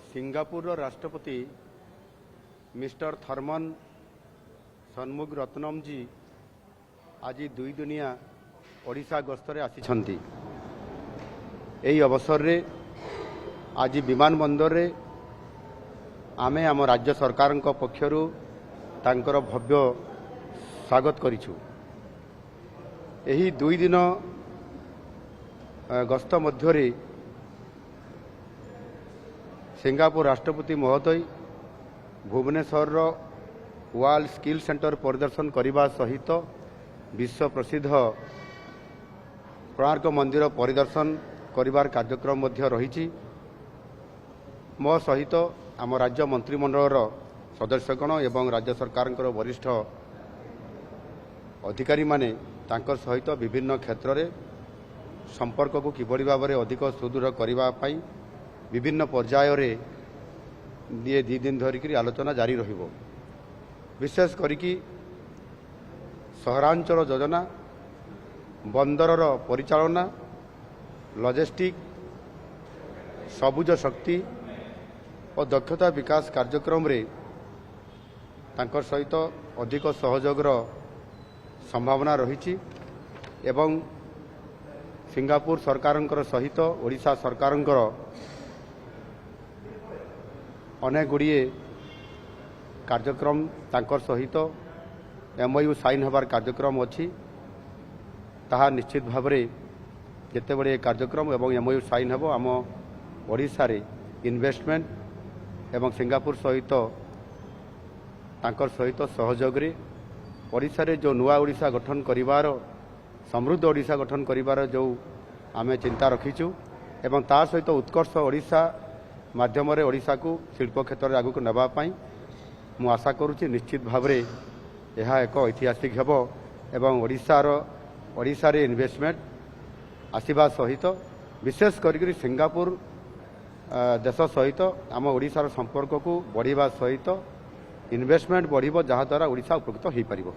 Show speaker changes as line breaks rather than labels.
Singapore राष्ट्रपति mister Thurman षण्मुगरत्नम जी आज दुई दुनिया ओडिशा गस्तरे आसिछंती। एही अवसर रे आज विमानबंदर रे आमे आम राज्य सरकार पक्षरु तांकर भव्य स्वागत करिछु। एही दुई दिन गस्त मध्य सिंगापुर राष्ट्रपति महोदय भुवनेश्वर वर्ल्ड स्किल सेंटर परिदर्शन करने सहित विश्व प्रसिद्ध कोणार्क मंदिर परिदर्शन करिवार कार्यक्रम रही। मो सहित आम राज्य मंत्रिमंडल सदस्यगण एवं राज्य सरकार वरिष्ठ अधिकारी माने तांकर सहित विभिन्न क्षेत्र में संपर्क को किभली भाव में अधिक सुदृढ़ करने विभिन्न पर्याय रे ये दी दिन धरिकी आलोचना जारी रहिबो। विशेष करिकी सहरांचल योजना, बंदरर परिचालना, लॉजिस्टिक, सबुज शक्ति और दक्षता विकास कार्यक्रम रे तांकर सहित अधिक सहयोगर संभावना रही एवं सिंगापुर सरकार सहित ओडिशा सरकार अनेक गुड़िए कार्यक्रम तांकर सहित एमओयू साइन होबार कार्यक्रम अच्छी। ताहा निश्चित भाव में जिते बड़े कार्यक्रम एवं एमओयू साइन हो आम ओडिशा रे इन्वेस्टमेंट एवं सिंगापुर सहित तांकर सहित सहयोग रे ओडिशा रे जो नुआ ओडिशा गठन करिवार समृद्ध ओडिशा गठन करिवार जो आमे चिंता रखीचु एवं ता सहित उत्कर्ष ओडिशा माध्यम रे ओडिशा को शिल्प क्षेत्र में आगू नापी मु आशा करुच्ची। निश्चित भाव में यह एक ऐतिहासिक हेबो एवं ओडिशा रे इन्वेस्टमेंट आसीबा सहित विशेष करी सिंगापुर देश सहित आम ओडिशार संपर्क को बढ़िबा सहित इन्वेस्टमेंट बढ़िबो जहाँ द्वारा ओडिशा उपकृत हो पारिबो।